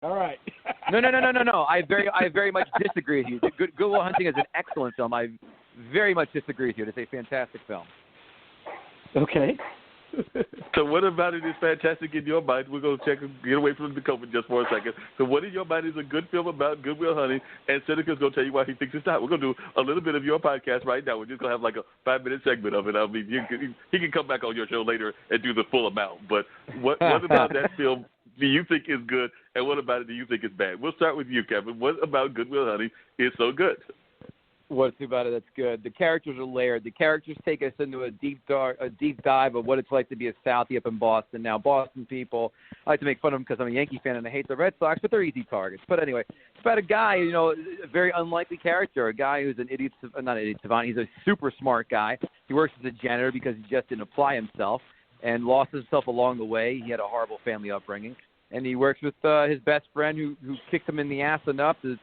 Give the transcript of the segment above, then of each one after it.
All right. No. I very much disagree with you. Good Will Hunting is an excellent film. I very much disagree with you. It's a fantastic film. Okay. So what about it is fantastic in your mind? We're going to get away from the COVID just for a second. So what in your mind is a good film about Good Will Hunting, and Seneca's going to tell you why he thinks it's not. We're going to do a little bit of your podcast right now. We're just going to have like a 5-minute segment of it. I mean, he can come back on your show later and do the full amount. But what about that film do you think is good, and what about it do you think is bad? We'll start with you, Kevin. What about Good Will Hunting is so good? What's about it that's good? The characters are layered. The characters take us into a deep dive of what it's like to be a Southie up in Boston. Now, Boston people, I like to make fun of them because I'm a Yankee fan and I hate the Red Sox, but they're easy targets. But anyway, it's about a guy, a very unlikely character, a guy who's not an idiot savant. He's a super smart guy. He works as a janitor because he just didn't apply himself and lost himself along the way. He had a horrible family upbringing. And he works with his best friend who kicked him in the ass enough to,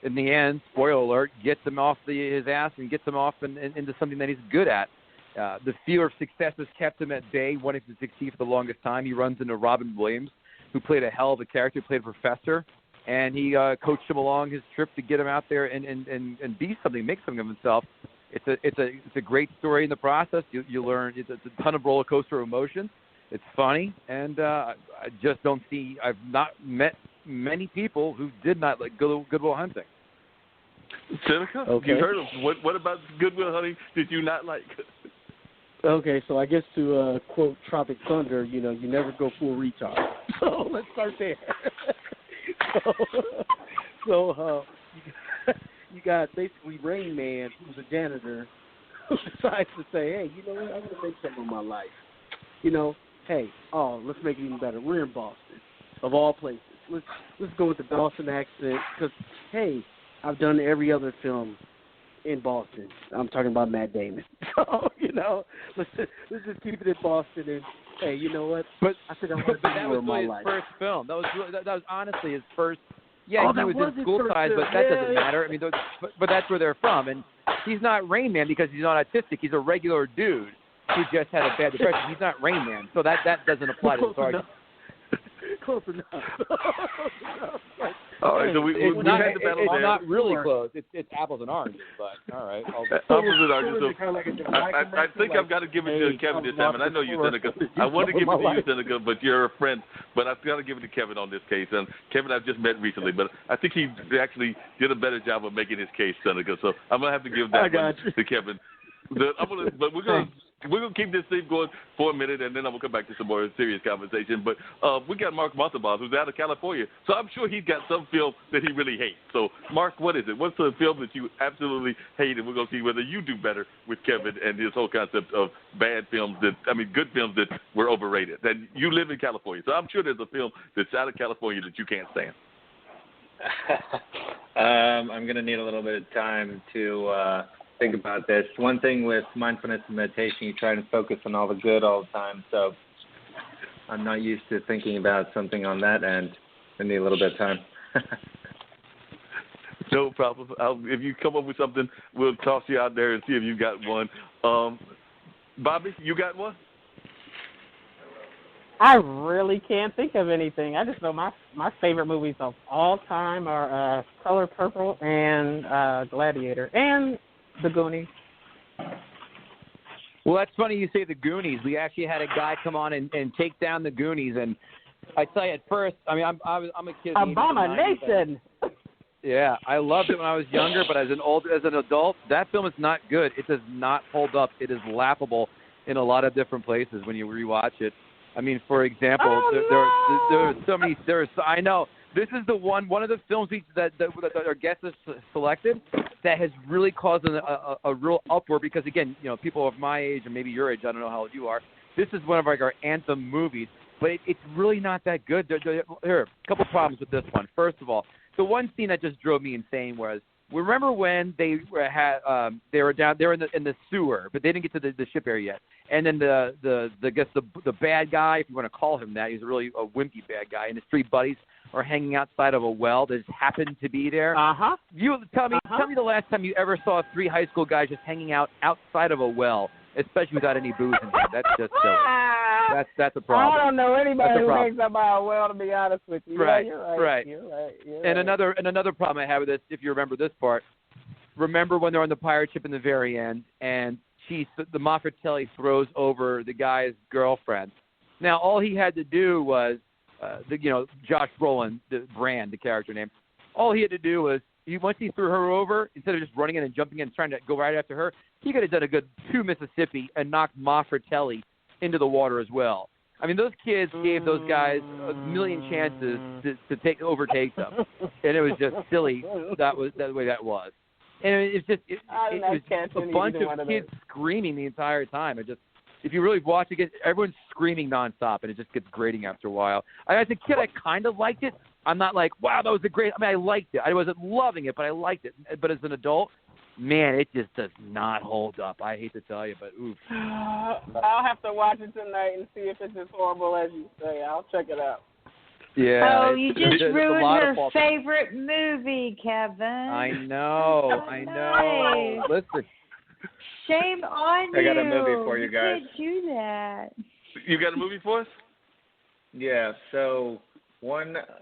in the end, spoiler alert, gets him off his ass and gets him off and into something that he's good at. The fear of success has kept him at bay, wanting to succeed for the longest time. He runs into Robin Williams, who played a hell of a character, played a professor, and he coached him along his trip to get him out there and be something, make something of himself. It's a great story in the process. You learn it's a ton of roller coaster emotions. It's funny, and I just don't see. I've not met many people who did not like Good Will Hunting. Seneca, Okay. you heard him. What about Good Will Hunting did you not like? Okay, so I guess to quote Tropic Thunder, you never go full retard. So let's start there. so you got basically Rain Man, who's a janitor, who decides to say, hey, you know what, I'm going to make something of my life. Let's make it even better. We're in Boston, of all places. Let's go with the Boston accent because, hey, I've done every other film in Boston. I'm talking about Matt Damon. So, let's just keep it in Boston. And, hey, you know what? But I think I want to do more in my his life. first film. That was honestly his first. Yeah, he was in school his ties, first but film. that doesn't matter. I mean, but that's where they're from. And he's not Rain Man because he's not autistic. He's a regular dude who just had a bad depression. He's not Rain Man, so that doesn't apply to this argument. Close enough. All right, so we had the battle it's there. not really close. It's apples and oranges, but all right. Apples and oranges. So I think I've got to give it to Kevin this time, and I know you, Seneca. I want to give it to you, Seneca, but you're a friend. But I've got to give it to Kevin on this case. And Kevin, I've just met recently, but I think he actually did a better job of making his case, Seneca. So I'm gonna have to give that one to Kevin. But we're gonna keep this thing going for a minute, and then I'm gonna come back to some more serious conversation. But we got Mark Montalban, who's out of California, so I'm sure he's got some film that he really hates. So, Mark, what is it? What's the film that you absolutely hate? And we're gonna see whether you do better with Kevin and his whole concept of good films that were overrated. And you live in California, so I'm sure there's a film that's out of California that you can't stand. I'm gonna need a little bit of time to think about this. One thing with mindfulness and meditation, you try to focus on all the good all the time. So I'm not used to thinking about something on that end. I need a little bit of time. No problem. If you come up with something, we'll toss you out there and see if you got one. Bobby, you got one? I really can't think of anything. I just know my favorite movies of all time are Color Purple and Gladiator and The Goonies. Well, that's funny you say The Goonies. We actually had a guy come on and take down The Goonies, and I tell you at first, I mean, I'm a kid. Abomination. Yeah, I loved it when I was younger, but as an adult, that film is not good. It does not hold up. It is laughable in a lot of different places when you rewatch it. I mean, for example, there are so many. I know. This is the one of the films that our guest has selected that has really caused a real uproar because, again, people of my age and maybe your age, I don't know how old you are, this is one of our anthem movies, but it's really not that good. Here, a couple problems with this one. First of all, the one scene that just drove me insane was, remember when they were down there in the sewer, but they didn't get to the ship area yet. And then the bad guy, if you want to call him that, he's really a wimpy bad guy, and his three buddies are hanging outside of a well that just happened to be there. You tell me the last time you ever saw three high school guys just hanging out outside of a well, especially without any booze in them. That's just silly. That's a problem. I don't know anybody who problem. hangs up by a well, to be honest with you. Right, Yeah, you're right. right. You're right. And another problem I have with this, if you remember this part, remember when they're on the pirate ship in the very end, and the Mafratelli throws over the guy's girlfriend. Now, all he had to do was, Josh Brolin, the character name, all he had to do was, once he threw her over, instead of just running in and jumping in and trying to go right after her, he could have done a good 2 Mississippi and knocked Mafratelli into the water as well. I mean, those kids gave those guys a million chances to overtake them, and it was just silly that way that was. And it was a bunch of kids screaming the entire time. If you really watch it, everyone's screaming nonstop, and it just gets grating after a while. As a kid, I kind of liked it. I'm not like, wow, that was I liked it. I wasn't loving it, but I liked it. But as an adult, man, it just does not hold up. I hate to tell you, but oof. I'll have to watch it tonight and see if it's as horrible as you say. I'll check it out. Yeah. Oh, you just ruined her favorite movie, Kevin. I know. Listen. Shame on you. I got a movie for you guys. You can't do that. You got a movie for us? Yeah, so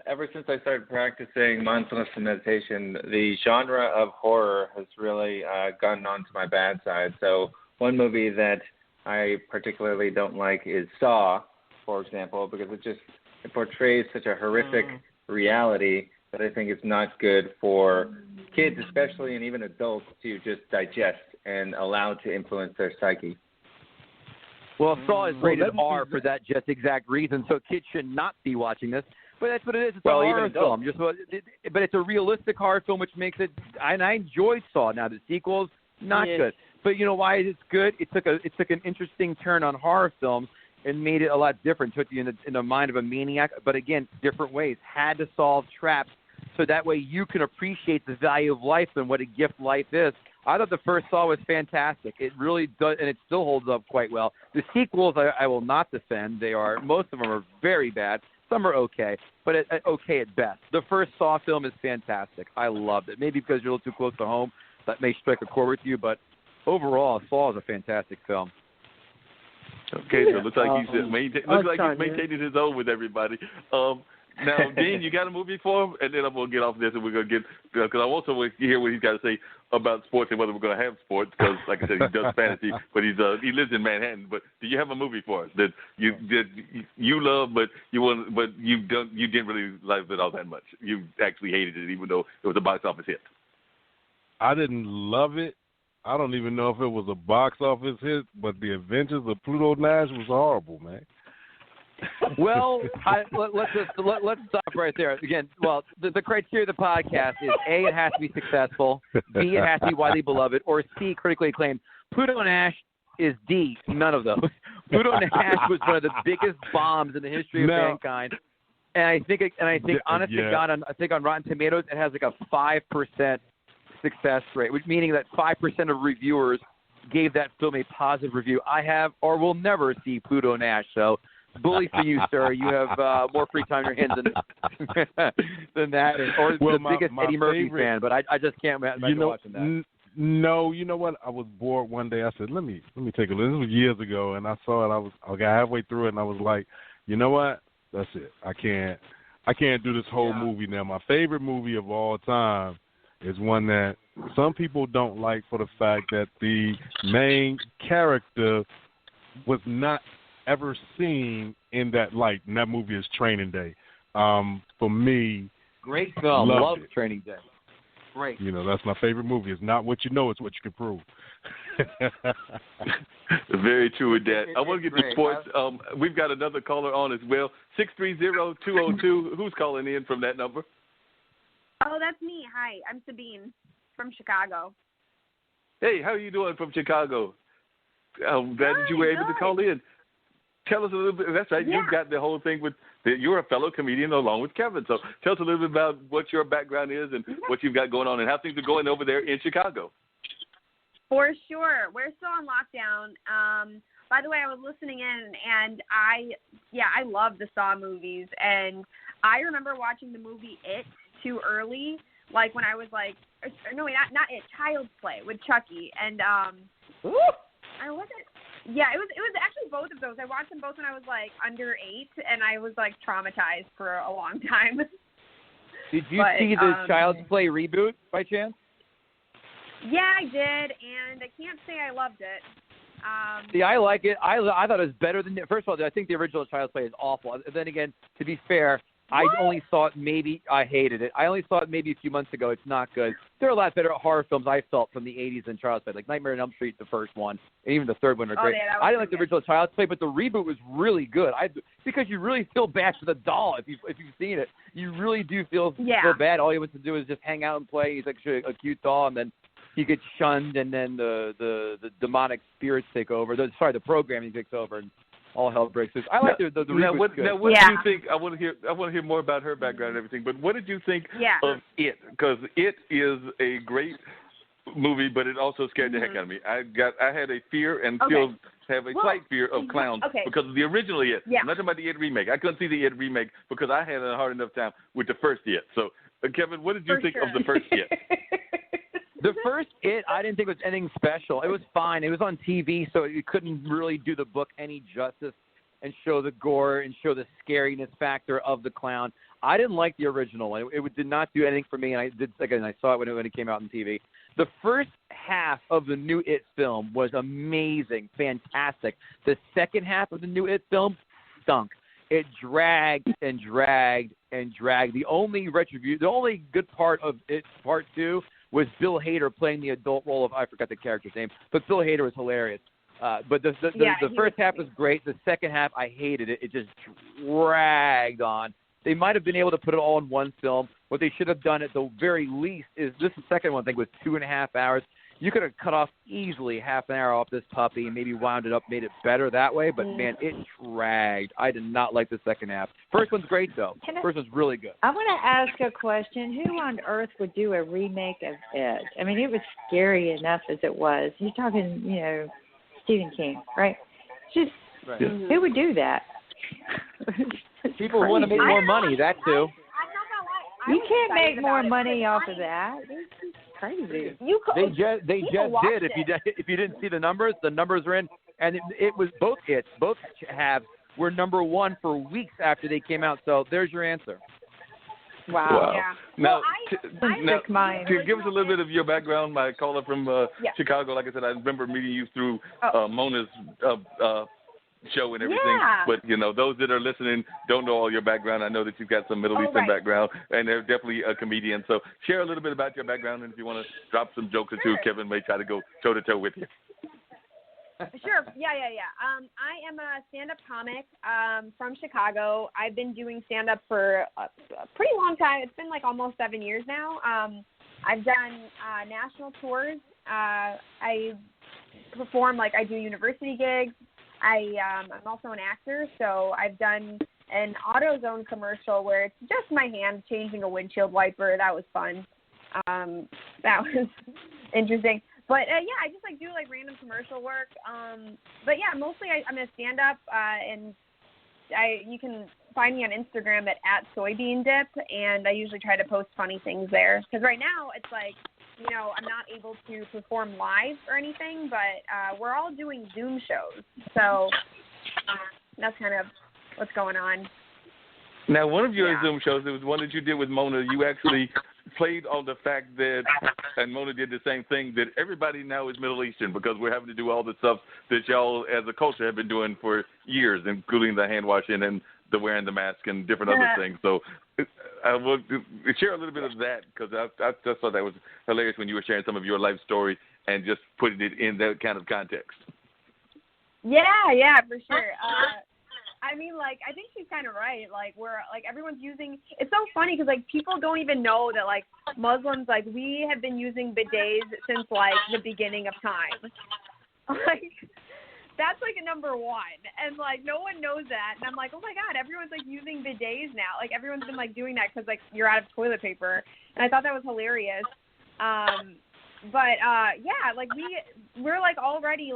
ever since I started practicing mindfulness and meditation, the genre of horror has really gotten onto my bad side. So one movie that I particularly don't like is Saw, for example, because it portrays such a horrific reality that I think it's not good for kids, especially, and even adults, to just digest and allow to influence their psyche. Well, Saw is rated R for that just exact reason, so kids should not be watching this. But that's what it is. It's a horror film. But it's a realistic horror film, which makes it. And I enjoyed Saw. Now the sequel's not good, but you know why it's good? It took an interesting turn on horror films and made it a lot different. Took you in the mind of a maniac, but again, different ways. Had to solve traps, so that way you can appreciate the value of life and what a gift life is. I thought the first Saw was fantastic. It really does, and it still holds up quite well. The sequels I will not defend. Most of them are very bad. Some are okay, but okay at best. The first Saw film is fantastic. I loved it. Maybe because you're a little too close to home, that may strike a chord with you, but overall, Saw is a fantastic film. Okay, so it looks like he's maintaining his own with everybody. Now, Dean, you got a movie for him? And then I'm going to get off this, and we're going to get – because I also want to hear what he's got to say about sports and whether we're going to have sports, because, like I said, he does fantasy, but he lives in Manhattan. But do you have a movie for us that you love, but you didn't really like it all that much? You actually hated it, even though it was a box office hit. I didn't love it. I don't even know if it was a box office hit, but The Adventures of Pluto Nash was horrible, man. Well, let's stop right there. Again, the criteria of the podcast is A, it has to be successful, B, it has to be widely beloved, or C, critically acclaimed. Pluto Nash is D, none of those. Pluto Nash was one of the biggest bombs in the history of mankind, and I think honest to God, on Rotten Tomatoes, it has like a 5% success rate, which meaning that 5% of reviewers gave that film a positive review. I have or will never see Pluto Nash, so. Bully for you, sir. You have more free time in your hands than that, or the biggest Eddie Murphy fan. But I just can't imagine watching that. No, you know what? I was bored one day. I said, let me take a look. This was years ago, and I saw it. I got halfway through it, and I was like, you know what? That's it. I can't do this whole movie now. My favorite movie of all time is one that some people don't like for the fact that the main character was not ever seen in that light, and that movie is Training Day. For me, great film. Love Training Day. Great. You know, that's my favorite movie. It's not what you know, it's what you can prove. Very true with that. I want to get to sports. We've got another caller on as well. 630-202. Who's calling in from that number? Oh, that's me. Hi, I'm Sabine from Chicago. Hey, how are you doing from Chicago? Glad that you were able to call in. Tell us a little bit. That's right. Yeah. You've got the whole thing you're a fellow comedian along with Kevin. So tell us a little bit about what your background is and what you've got going on and how things are going over there in Chicago. For sure. We're still on lockdown. By the way, I was listening in, and I love the Saw movies. And I remember watching the movie It too early, like when I was like, not It, Child's Play with Chucky. And I wasn't. Yeah, it was actually both of those. I watched them both when I was like under 8, and I was like traumatized for a long time. Did you see the Child's Play reboot by chance? Yeah, I did, and I can't say I loved it. See, I like it. I thought it was better than. First of all, I think the original Child's Play is awful. Then again, to be fair, I only saw it maybe. I hated it. I only saw it maybe a few months ago. It's not good. There are a lot better horror films I felt from the 80s than Child's Play, like Nightmare on Elm Street, the first one, and even the third one are great. Yeah, I didn't like the original Child's Play, but the reboot was really good. Because you really feel bad for the doll if you've seen it. You really do feel bad. All he wants to do is just hang out and play. He's like a cute doll, and then he gets shunned, and then the demonic spirits take over. The programming takes over, and all hell breaks loose. I like the reboot. Now, what did you think? I want to hear more about her background and everything. But what did you think of It? Because It is a great movie, but it also scared the heck out of me. I had a fear and still have a slight fear of clowns because of the original It. Yeah. I'm not talking about the It remake. I couldn't see the It remake because I had a hard enough time with the first It. So, Kevin, what did you think of the first It? The first It, I didn't think was anything special. It was fine. It was on TV, so it couldn't really do the book any justice and show the gore and show the scariness factor of the clown. I didn't like the original. It did not do anything for me, and I saw it when it came out on TV. The first half of the new It film was amazing, fantastic. The second half of the new It film stunk. It dragged and dragged and dragged. The only good part of It Part 2 was Bill Hader playing the adult role of, I forgot the character's name, but Bill Hader was hilarious. But the first half was great. The second half, I hated it. It just dragged on. They might have been able to put it all in one film. What they should have done at the very least is the second one, I think, was 2.5 hours. You could have cut off easily half an hour off this puppy and maybe wound it up, made it better that way. But, man, it dragged. I did not like the second half. First one's great, though. First one's really good. I want to ask a question. Who on earth would do a remake of It? I mean, it was scary enough as it was. You're talking, Stephen King, right? Just who would do that? People want to make more money, that too. You can't make more money off of that. It's crazy. They just did. If you didn't see the numbers are in, and it was both hits. Both halves were number one for weeks after they came out. So there's your answer. Wow. Yeah. Now, mine. to give us a little bit of your background, my caller from Chicago, like I said, I remember meeting you through Mona's show and everything. Yeah. But, those that are listening don't know all your background. I know that you've got some Middle Eastern background, and they're definitely a comedian. So share a little bit about your background, and if you want to drop some jokes or two, Kevin may try to go toe-to-toe with you. Sure. Yeah. I am a stand-up comic from Chicago. I've been doing stand-up for a pretty long time. It's been like almost 7 years now. I've done national tours. I perform, I do university gigs. I'm also an actor, so I've done an AutoZone commercial where it's just my hand changing a windshield wiper. That was fun. That was interesting. But, I just, do, random commercial work. But, mostly I'm a stand-up, and you can find me on Instagram at @soybeandip, and I usually try to post funny things there. Because right now it's I'm not able to perform live or anything, but we're all doing Zoom shows. So that's kind of what's going on. Now, one of your Zoom shows, it was one that you did with Mona. You actually played on the fact that, and Mona did the same thing, that everybody now is Middle Eastern because we're having to do all the stuff that y'all as a culture have been doing for years, including the hand washing and the wearing the mask and different other things. So I will share a little bit of that because I just thought that was hilarious when you were sharing some of your life story and just putting it in that kind of context. Yeah, for sure. I think she's kind of right. Everyone's using. It's so funny because people don't even know that Muslims we have been using bidets since the beginning of time. That's a number one, and no one knows that. And I'm oh my god, everyone's using bidets now. Everyone's been doing that because you're out of toilet paper, and I thought that was hilarious. We're already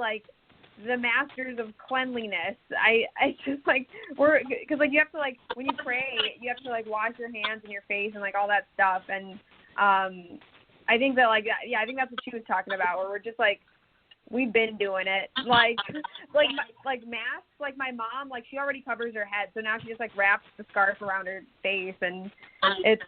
the masters of cleanliness. I just we're because you have to when you pray you have to wash your hands and your face and all that stuff, and I think that I think that's what she was talking about, where we're just We've been doing it. Like masks. Like my mom, like she already covers her head, so now she just like wraps the scarf around her face, and it's